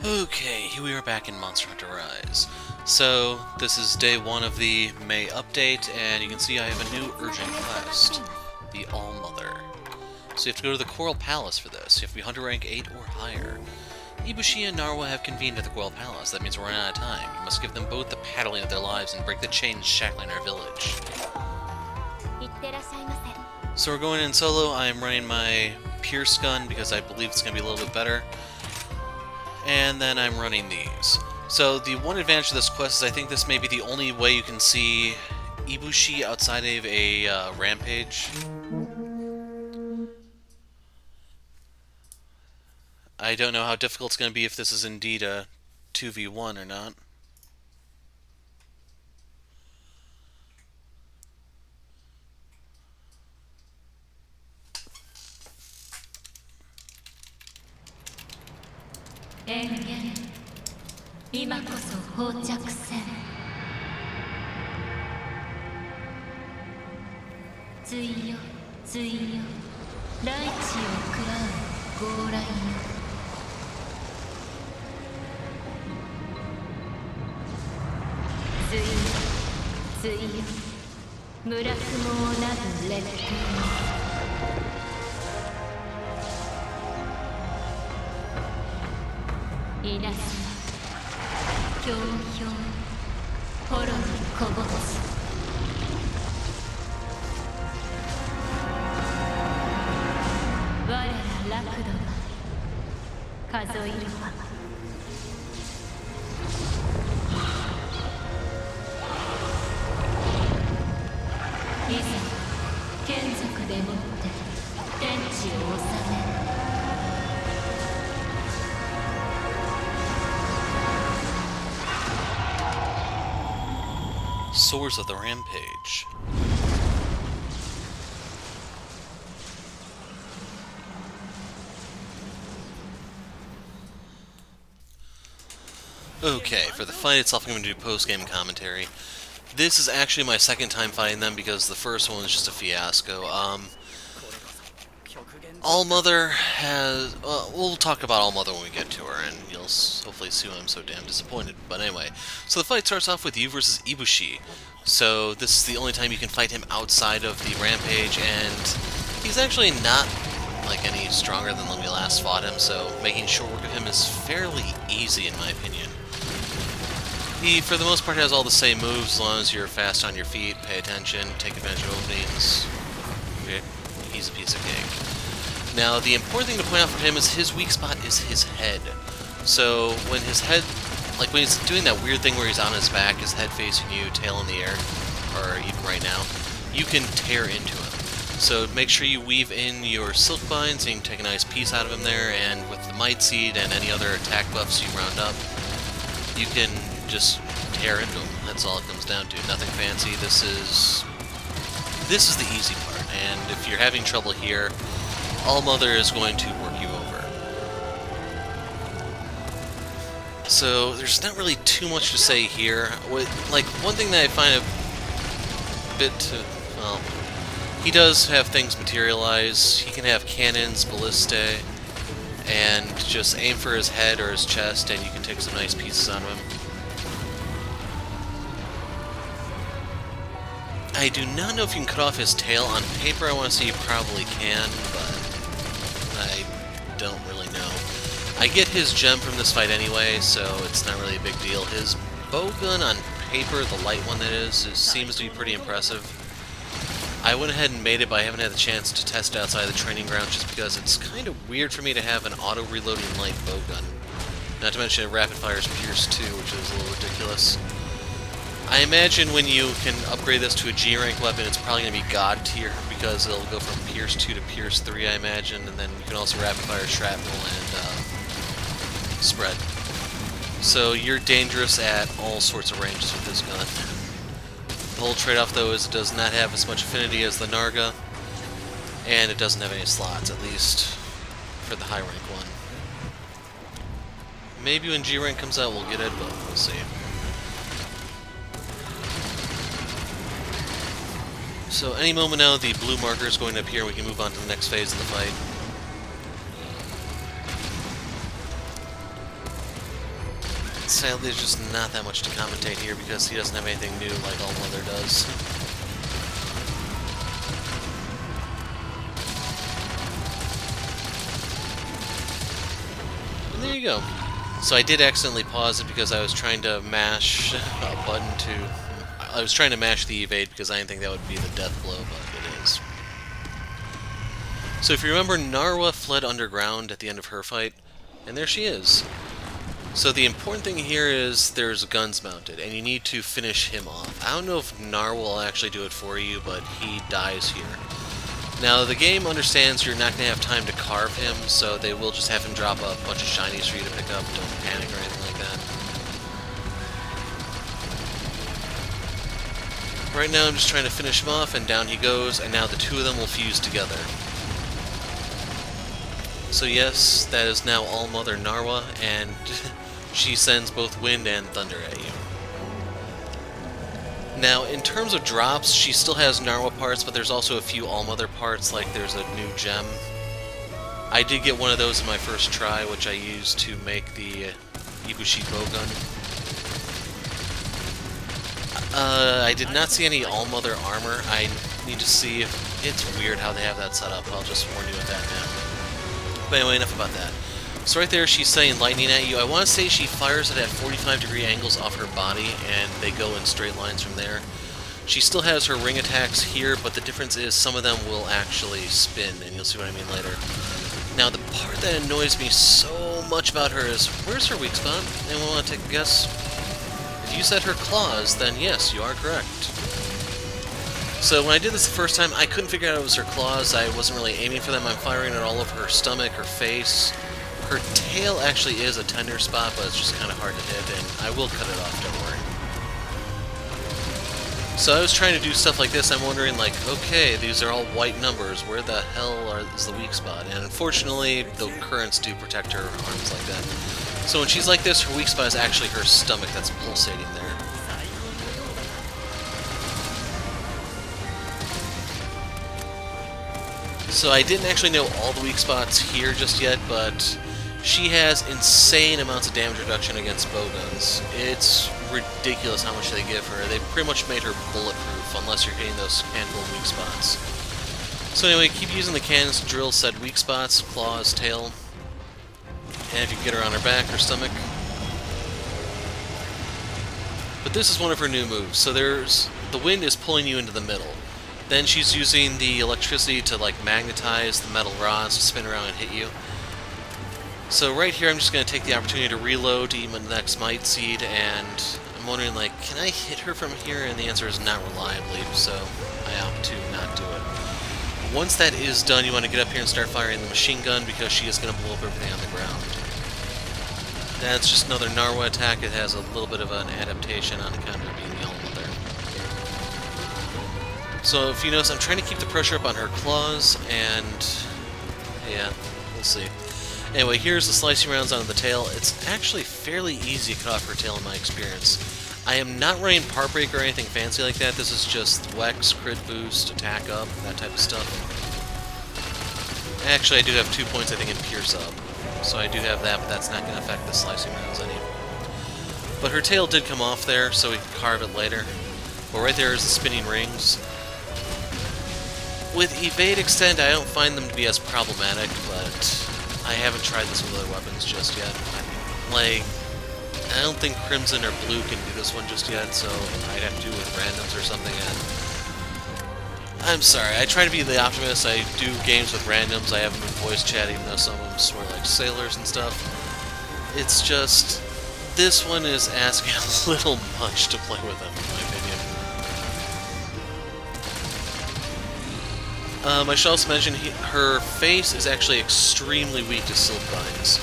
Okay, here we are back in Monster Hunter Rise. So, this is day 1 of the May update, and you can see I have a new urgent quest, the Allmother. So you have to go to the Coral Palace for this. You have to be Hunter rank 8 or higher. Ibushi and Narwa have convened at the Coral Palace. That means we're running out of time. You must give them both the paddling of their lives and break the chains shackling our village. So we're going in solo. I am running my Pierce gun because I believe it's going to be a little bit better. And then I'm running these. So the one advantage of this quest is I think this may be the only way you can see Ibushi outside of a Rampage. I don't know how difficult it's going to be if this is indeed a 2v1 or not. Swords of the Rampage. Okay, for the fight itself, I'm going to do post-game commentary. This is actually my second time fighting them because the first one was just a fiasco. Allmother has... we'll talk about Allmother when we get to her, and you'll hopefully see why I'm so damn disappointed. But anyway, so the fight starts off with you versus Ibushi. So this is the only time you can fight him outside of the Rampage, and he's actually not like any stronger than when we last fought him, so making short work of him is fairly easy in my opinion. He, for the most part, has all the same moves as long as you're fast on your feet, pay attention, take advantage of openings. Okay, he's a piece of cake. Now, the important thing to point out for him is his weak spot is his head. So, when his head, like when he's doing that weird thing where he's on his back, his head facing you, tail in the air, or even right now, you can tear into him. So make sure you weave in your silk bind so you can take a nice piece out of him there, and with the might seed and any other attack buffs you round up, you can just tear into him. That's all it comes down to. Nothing fancy. This is the easy part, and if you're having trouble here, Allmother is going to work you over. So there's not really too much to say here. Like, one thing that I find a bit, well, he does have things materialize. He can have cannons, ballistae, and just aim for his head or his chest, and you can take some nice pieces out of him. I do not know if you can cut off his tail. On paper, I want to say you probably can, but I don't really know. I get his gem from this fight anyway, so it's not really a big deal. His bowgun on paper, the light one that is, seems to be pretty impressive. I went ahead and made it, but I haven't had the chance to test it outside the training ground just because it's kind of weird for me to have an auto-reloading light bowgun. Not to mention rapid fire's Pierce 2, which is a little ridiculous. I imagine when you can upgrade this to a G-rank weapon, it's probably going to be God tier, because it'll go from Pierce 2 to Pierce 3, I imagine, and then you can also rapid fire shrapnel and spread. So you're dangerous at all sorts of ranges with this gun. The whole trade-off, though, is it does not have as much affinity as the Narga, and it doesn't have any slots, at least for the high-rank one. Maybe when G-rank comes out we'll get it, but we'll see. So any moment now the blue marker is going to appear and we can move on to the next phase of the fight. Sadly, there's just not that much to commentate here because he doesn't have anything new like Allmother does. And there you go. So I did accidentally pause it because I was trying to mash a button to... I was trying to mash the evade because I didn't think that would be the death blow, but it is. So if you remember, Narwa fled underground at the end of her fight, and there she is. So the important thing here is there's guns mounted, and you need to finish him off. I don't know if Narwa will actually do it for you, but he dies here. Now, the game understands you're not going to have time to carve him, so they will just have him drop a bunch of shinies for you to pick up. Don't panic or anything like that. Right now, I'm just trying to finish him off, and down he goes, and now the two of them will fuse together. So yes, that is now Allmother Narwa, and she sends both wind and thunder at you. Now, in terms of drops, she still has Narwa parts, but there's also a few Allmother parts, like there's a new gem. I did get one of those in my first try, which I used to make the Ibushi bowgun. I did not see any Allmother armor. I need to see if... It's weird how they have that set up. I'll just warn you with that now. But anyway, enough about that. So right there, she's saying lightning at you. I want to say she fires it at 45-degree angles off her body, and they go in straight lines from there. She still has her ring attacks here, but the difference is some of them will actually spin, and you'll see what I mean later. Now, the part that annoys me so much about her is, where's her weak spot? Anyone want to take a guess? If you said her claws, then yes, you are correct. So when I did this the first time, I couldn't figure out it was her claws. I wasn't really aiming for them. I'm firing it all over her stomach, her face. Her tail actually is a tender spot, but it's just kind of hard to hit, and I will cut it off, don't worry. So I was trying to do stuff like this. I'm wondering, like, okay, these are all white numbers. Where the hell is the weak spot? And unfortunately, the currents do protect her arms like that. So when she's like this, her weak spot is actually her stomach that's pulsating there. So I didn't actually know all the weak spots here just yet, but she has insane amounts of damage reduction against bowguns. It's ridiculous how much they give her. They pretty much made her bulletproof, unless you're hitting those handful of weak spots. So anyway, keep using the cannons to drill said weak spots, claws, tail, and if you can get her on her back, her stomach. But this is one of her new moves. So there's... the wind is pulling you into the middle. Then she's using the electricity to, like, magnetize the metal rods to spin around and hit you. So right here, I'm just going to take the opportunity to reload to eat my next Might Seed, and I'm wondering, like, can I hit her from here? And the answer is not reliably, so I opt to not do it. Once that is done, you want to get up here and start firing the machine gun, because she is going to blow up everything on the ground. That's just another Narwa attack. It has a little bit of an adaptation on account of it being the Allmother. So if you notice, I'm trying to keep the pressure up on her claws, and yeah, we'll see. Anyway, here's the slicing rounds onto the tail. It's actually fairly easy to cut off her tail in my experience. I am not running Part Break or anything fancy like that. This is just Wex, crit boost, attack up, that type of stuff. Actually, I do have 2 points, I think, in Pierce up. So I do have that, but that's not going to affect the slicing rounds any. But her tail did come off there, so we can carve it later. But right there is the spinning rings. With Evade Extend, I don't find them to be as problematic, but I haven't tried this with other weapons just yet. Like, I don't think Crimson or Blue can do this one just yet, so I'd have to do it with randoms or something. And I'm sorry, I try to be the optimist. I do games with randoms. I have them in voice chat, even though some of them swear like sailors and stuff. It's just, this one is asking a little much to play with them, in my opinion. I should also mention, her face is actually extremely weak to Silk Binds.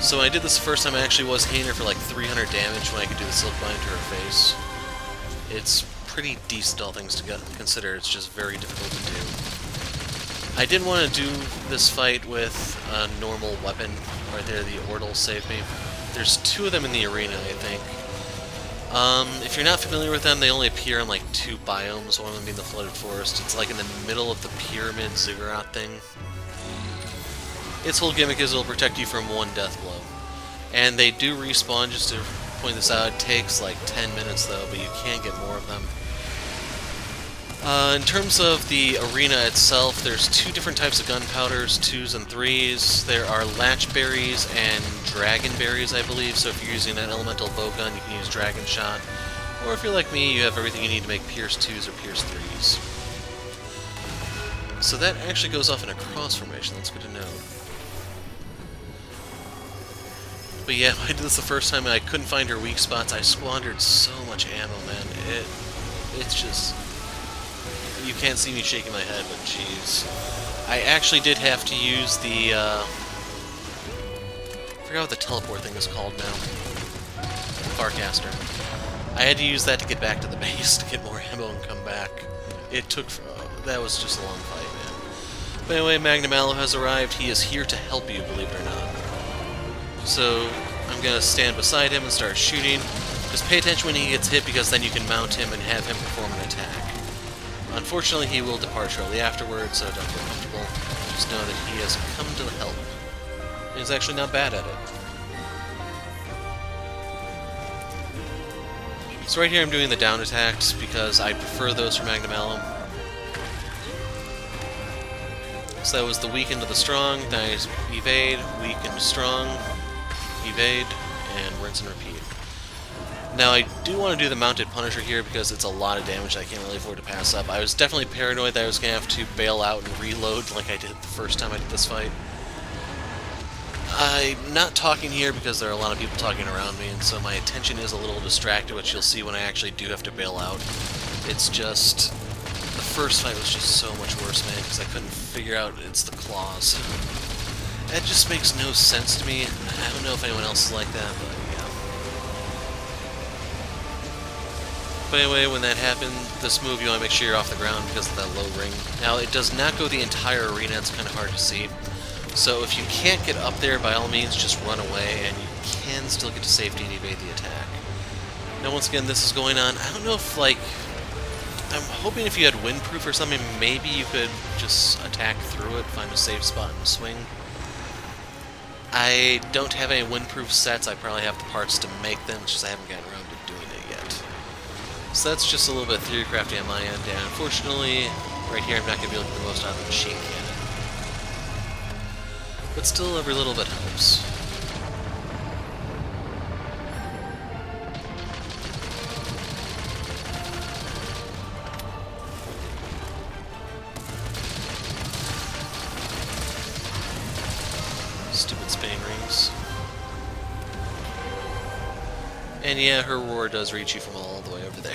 So when I did this the first time, I actually was hitting her for like 300 damage when I could do the Silk Bind to her face. It's pretty decent, all things to consider. It's just very difficult to do. I didn't want to do this fight with a normal weapon. Right there, the Ortal saved me. There's 2 of them in the arena, I think. If you're not familiar with them, they only appear in like 2 biomes, one of them being the Flooded Forest. It's like in the middle of the pyramid ziggurat thing. Its whole gimmick is it'll protect you from 1 death blow. And they do respawn, just to point this out. It takes like 10 minutes though, but you can get more of them. In terms of the arena itself, there's two different types of gunpowders, 2s and 3s. There are latch berries and dragon berries, I believe, so if you're using an elemental bow gun, you can use dragon shot. Or if you're like me, you have everything you need to make Pierce 2s or Pierce 3s. So that actually goes off in a cross formation, that's good to know. But yeah, I did this the first time and I couldn't find her weak spots. I squandered so much ammo, man. It's just... You can't see me shaking my head, but jeez. I actually did have to use the, I forgot what the teleport thing is called now. Farcaster. I had to use that to get back to the base to get more ammo and come back. It took... that was just a long fight, man. But anyway, Magnum Aloe has arrived. He is here to help you, believe it or not. So, I'm gonna stand beside him and start shooting. Just pay attention when he gets hit, because then you can mount him and have him perform an attack. Unfortunately, he will depart shortly afterwards, so don't feel comfortable. Just know that he has come to help. And he's actually not bad at it. So right here I'm doing the down attacks, because I prefer those for Magnum Aloe. So that was the weaken to the strong, then I evade, weaken to strong, evade, and rinse and repeat. Now, I do want to do the Mounted Punisher here because it's a lot of damage that I can't really afford to pass up. I was definitely paranoid that I was going to have to bail out and reload like I did the first time I did this fight. I'm not talking here because there are a lot of people talking around me, and so my attention is a little distracted, which you'll see when I actually do have to bail out. It's just... the first fight was just so much worse, man, because I couldn't figure out it's the claws. That just makes no sense to me. I don't know if anyone else is like that, but... But anyway, when that happened, this move, you want to make sure you're off the ground because of that low ring. Now, it does not go the entire arena, it's kind of hard to see. So if you can't get up there, by all means, just run away, and you can still get to safety and evade the attack. Now, once again, this is going on. I don't know if, like... I'm hoping if you had windproof or something, maybe you could just attack through it, find a safe spot, and swing. I don't have any windproof sets. I probably have the parts to make them, it's just I haven't gotten around to doing it yet. So that's just a little bit of theory crafting on my end, and unfortunately, right here I'm not going to be able to get the most out of the machine cannon. But still, every little bit helps. Stupid spinning rings. And yeah, her roar does reach you from all the way over there.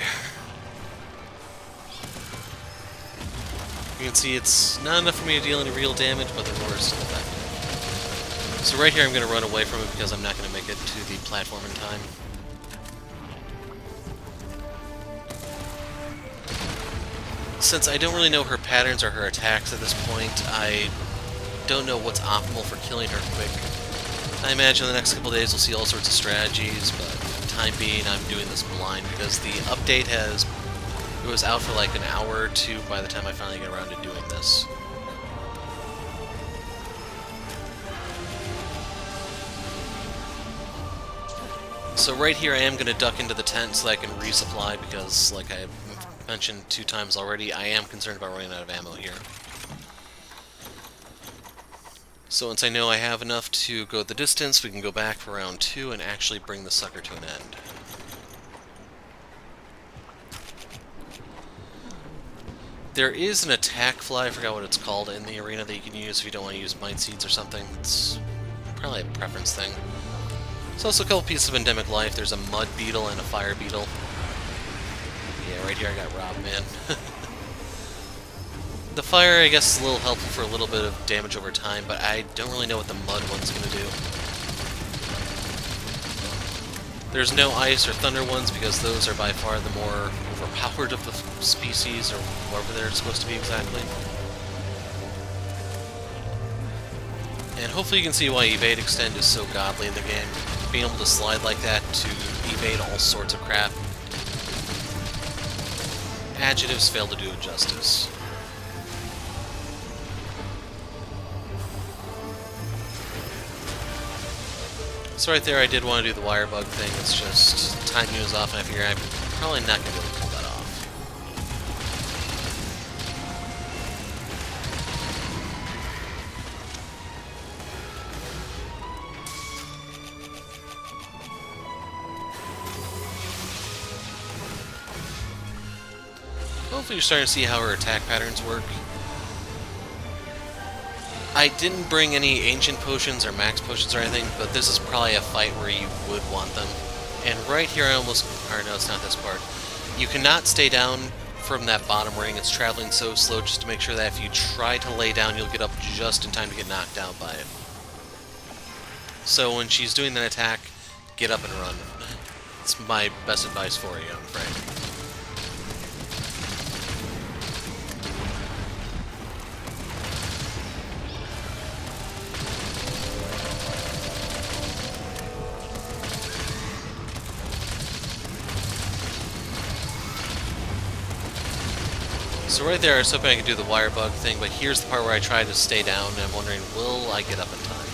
You can see it's not enough for me to deal any real damage, but the roar is still effective. So right here I'm going to run away from it because I'm not going to make it to the platform in time. Since I don't really know her patterns or her attacks at this point, I don't know what's optimal for killing her quick. I imagine the next couple days we'll see all sorts of strategies, but for the time being I'm doing this blind because the update it was out for like an hour or two by the time I finally get around to doing this. So right here I am going to duck into the tent so that I can resupply because, like I mentioned 2 times already, I am concerned about running out of ammo here. So once I know I have enough to go the distance, we can go back for round 2 and actually bring the sucker to an end. There is an attack fly, I forgot what it's called, in the arena that you can use if you don't want to use Might Seeds or something. It's probably a preference thing. There's also a couple pieces of endemic life. There's a mud beetle and a fire beetle. Yeah, right here I got robbed, man. The fire, I guess, is a little helpful for a little bit of damage over time, but I don't really know what the mud one's going to do. There's no ice or thunder ones because those are by far the more overpowered of the species, or whatever they're supposed to be exactly. And hopefully you can see why Evade Extend is so godly in the game. Being able to slide like that to evade all sorts of crap. Adjectives fail to do it justice. So right there, I did want to do the wire bug thing. It's just timing was off, and I figure I'm probably not going to be able to pull that off. Hopefully you're starting to see how her attack patterns work. I didn't bring any ancient potions or max potions or anything, but this is probably a fight where you would want them. And right here I almost... or no, it's not this part. You cannot stay down from that bottom ring. It's traveling so slow just to make sure that if you try to lay down, you'll get up just in time to get knocked out by it. So when she's doing that attack, get up and run. It's my best advice for you, I'm afraid. So right there, I was hoping I could do the wire bug thing, but here's the part where I tried to stay down, and I'm wondering, will I get up in time?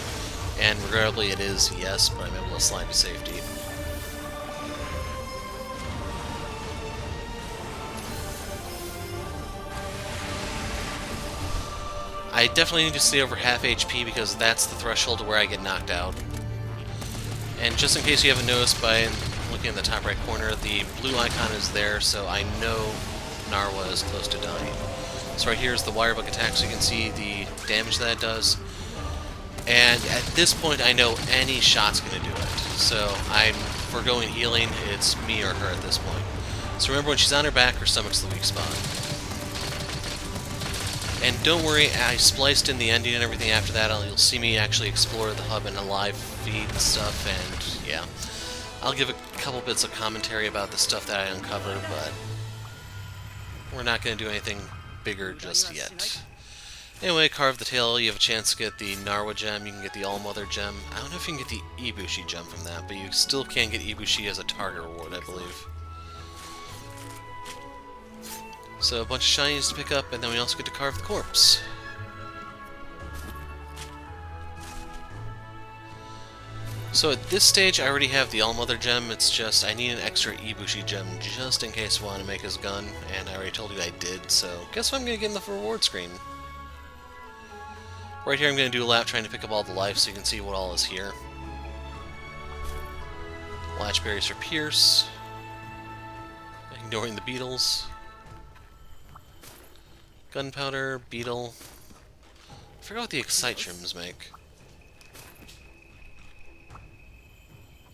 And regrettably it is yes, but I'm able to slide to safety. I definitely need to stay over half HP because that's the threshold where I get knocked out. And just in case you haven't noticed by looking in the top right corner, the blue icon is there, so I know Narwa is close to dying. So right here is the wire bug attack, so you can see the damage that it does. And at this point, I know any shot's going to do it. So I'm foregoing healing. It's me or her at this point. So remember, when she's on her back, her stomach's the weak spot. And don't worry, I spliced in the ending and everything after that. You'll see me actually explore the hub and a live feed and stuff, and yeah. I'll give a couple bits of commentary about the stuff that I uncovered, but we're not going to do anything bigger just yet. Anyway, carve the tail, you have a chance to get the Narwa gem, you can get the Allmother gem. I don't know if you can get the Ibushi gem from that, but you still can get Ibushi as a target reward, I believe. So a bunch of shinies to pick up, and then we also get to carve the corpse. So at this stage, I already have the Allmother gem. It's just I need an extra Ibushi gem just in case I want to make his gun, and I already told you I did, so guess what I'm going to get in the reward screen. Right here I'm going to do a lap trying to pick up all the life so you can see what all is here. Latchberries for Pierce. Ignoring the beetles. Gunpowder, beetle. I forgot what the excite shrooms make.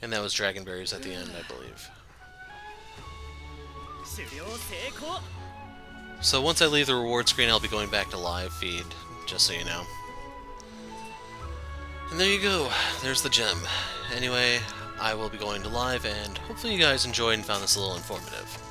And that was dragonberries at the end, I believe. So once I leave the reward screen, I'll be going back to live feed, just so you know. And there you go. There's the gem. Anyway, I will be going to live, and hopefully you guys enjoyed and found this a little informative.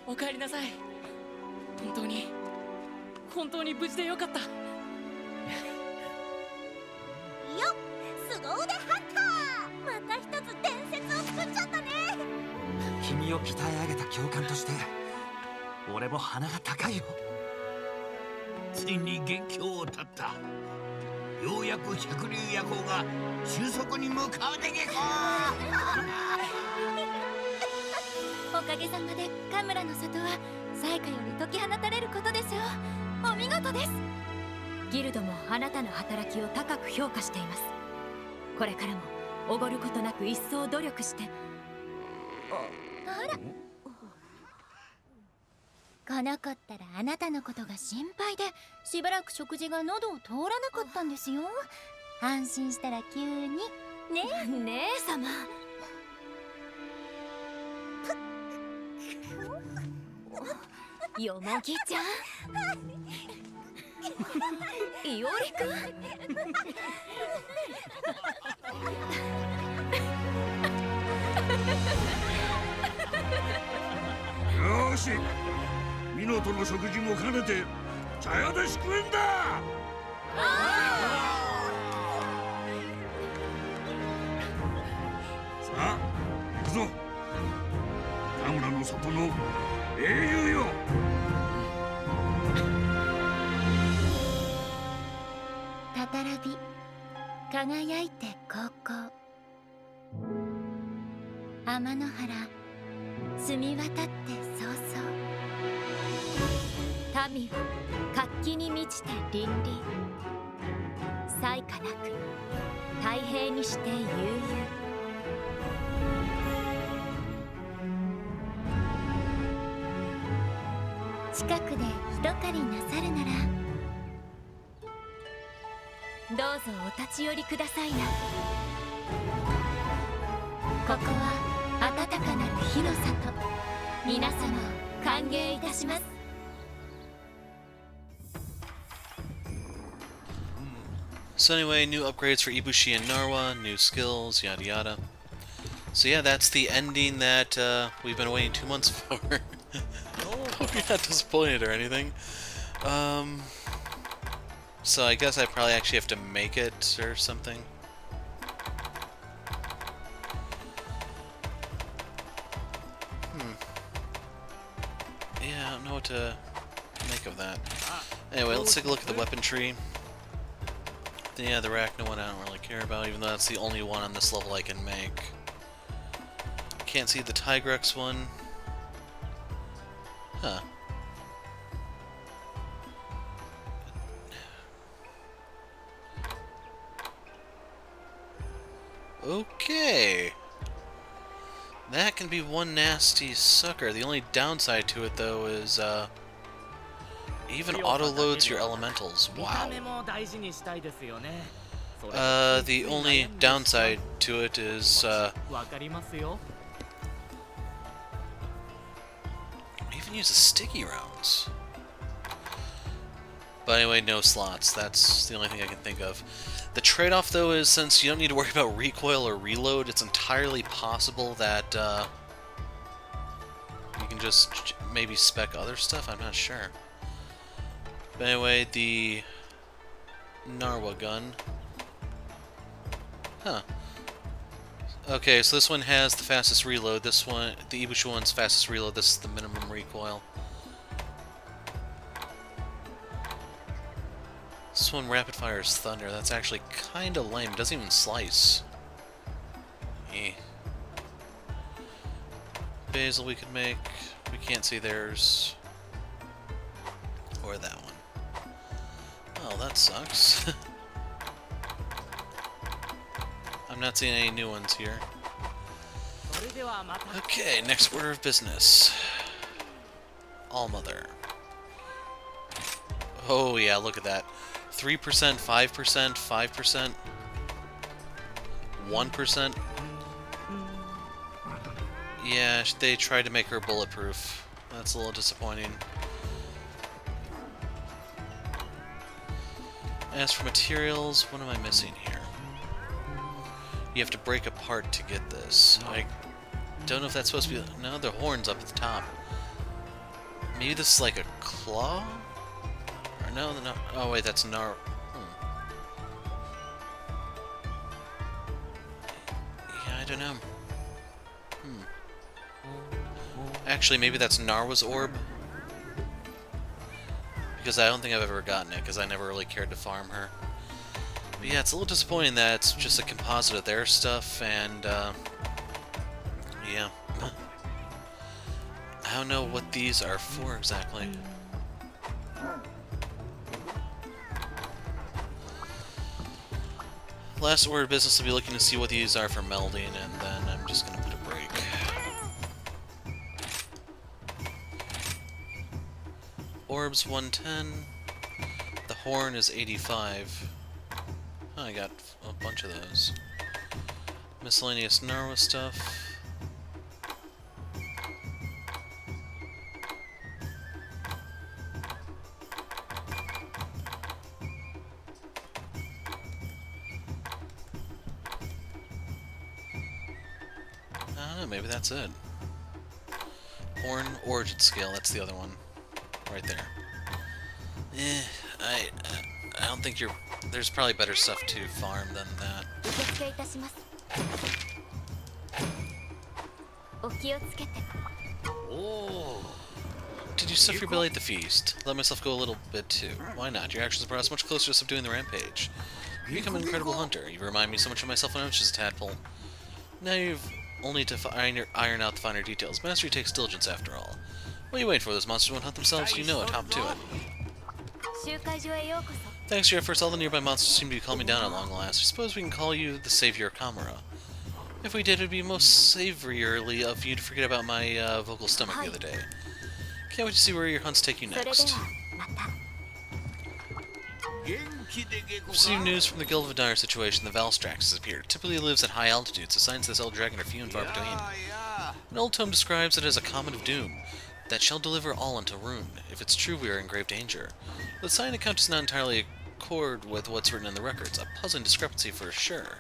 おかえりなさい。本当に無事でよかった。よっ、凄腕ハンター。また一つ伝説を作っちゃったね。君を鍛え上げた教官として、俺も鼻が高いよ。ついに元凶を絶った。ようやく百竜夜行が収束に向かうでげこ。おかげさまでカムラの里は災禍より解き放たれることでしょう。お見事です。ギルドもあなたの働きを高く評価しています。これからもおごることなく一層努力して。あら、この子ったらあなたのことが心配でしばらく食事が喉を通らなかったんですよ。安心したら急にねえ姉様。よもぎちゃんいおりくんよし、ミノとの食事も兼ねて茶屋で祝宴だ。さあ行くぞ。田村の里の英雄よ。たたらび輝いて高校天の原澄み渡って早々民は活気に満ちて凛々災禍なく太平にして悠々近くで一狩りなさるならどうぞお立ち寄りくださいな。ここは暖かなる火の里、皆様を歓迎いたします。So anyway, new upgrades for Ibushi and Narwa, new skills, yada yada. So yeah, that's the ending that we've been waiting 2 months for. Hope you're not disappointed or anything. So I guess I probably actually have to make it or something. Yeah, I don't know what to make of that. Anyway, let's take a look at the weapon tree. Yeah, the Arachno one I don't really care about, even though that's the only one on this level I can make. Can't see the Tigrex one. Huh. Okay. That can be one nasty sucker. The only downside to it, though, is, even auto-loads your elementals. Wow. The only downside to it is, even uses sticky rounds. But anyway, no slots. That's the only thing I can think of. The trade-off, though, is since you don't need to worry about recoil or reload, it's entirely possible that you can just maybe spec other stuff. I'm not sure. But anyway, the Narwa gun. Huh. Okay, so this one has the fastest reload. This one, the Ibushi one's fastest reload. This is the minimum recoil. This one rapid fires thunder. That's actually kind of lame. It doesn't even slice. Eh. Basil we could make. We can't see theirs. Or that one. Oh, that sucks. I'm not seeing any new ones here. Okay, next order of business. Allmother. Oh yeah, look at that. 3%, 5%, 5%, 1%. Yeah, they tried to make her bulletproof. That's a little disappointing. As for materials, what am I missing here? You have to break apart to get this. I don't know if that's supposed to be... No, the horn's up at the top. Maybe this is like a claw? Or no, no. Oh wait, that's Narwa. Yeah, I don't know. Actually, maybe that's Narwa's orb. Because I don't think I've ever gotten it, because I never really cared to farm her. But yeah, it's a little disappointing that it's just a composite of their stuff, and, yeah. I don't know what these are for exactly. Last order of business will be looking to see what these are for melding, and then I'm just going to put a break. Orbs 110. The horn is 85. Oh, I got a bunch of those. Miscellaneous Narwa stuff. maybe that's it. Horn Origin Scale, that's the other one. Right there. I don't think you're... There's probably better stuff to farm than that. 受付いたします。お気をつけて。 Did you stuff your belly at the feast? Let myself go a little bit too. Why not? Your actions brought us much closer to subduing the Rampage. You become an incredible hunter. You remind me so much of myself when I was just a tadpole. Now you've only to iron out the finer details. Mastery takes diligence after all. What are you waiting for? Those monsters won't hunt themselves? You know it. Hop to it. 集会所へようこそ。 Thanks to your efforts, all the nearby monsters seem to be calming down at long last. I suppose we can call you the Savior Kamara. If we did, it would be most savorily of you to forget about my vocal stomach the other day. Can't wait to see where your hunts take you それで next. はまた。 Received news from the Guild of a dire situation. The Valstrax has appeared. It typically lives at high altitudes. The signs of this old dragon are few and far between. An old tome describes it as a comet of doom that shall deliver all unto ruin. If it's true, we are in grave danger. The sign account does not entirely accord with what's written in the records. A puzzling discrepancy for sure.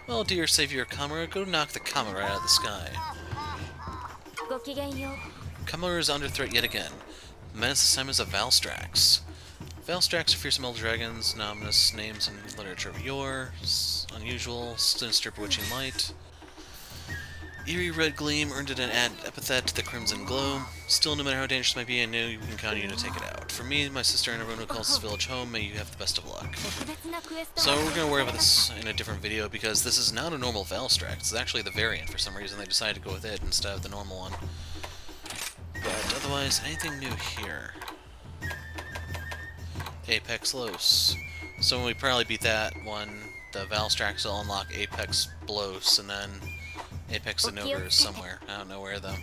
Well, dear Savior Kamara, go knock the comet right out of the sky. ごきげんよう。 Kamara is under threat yet again. The menace this time is a Valstrax. Valstrax are fearsome elder dragons, ominous names in literature of yore, unusual, sinister, bewitching light. Eerie red gleam earned it an epithet to the crimson glow. Still, no matter how dangerous it might be, I know you can count on you to take it out. For me, my sister, and everyone who calls this village home, may you have the best of luck. 特別なクエスト。 So we're going to worry about this in a different video, because this is not a normal Valstrax. It's actually the variant. For some reason, they decided to go with it instead of the normal one. But otherwise, anything new here? Apex Los. So when we probably beat that one, the Valstrax will unlock Apex Blos, and then Apex Zenogre is somewhere. I don't know where though.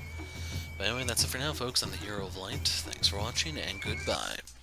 But anyway, that's it for now, folks. I'm the Hero of Light. Thanks for watching, and goodbye.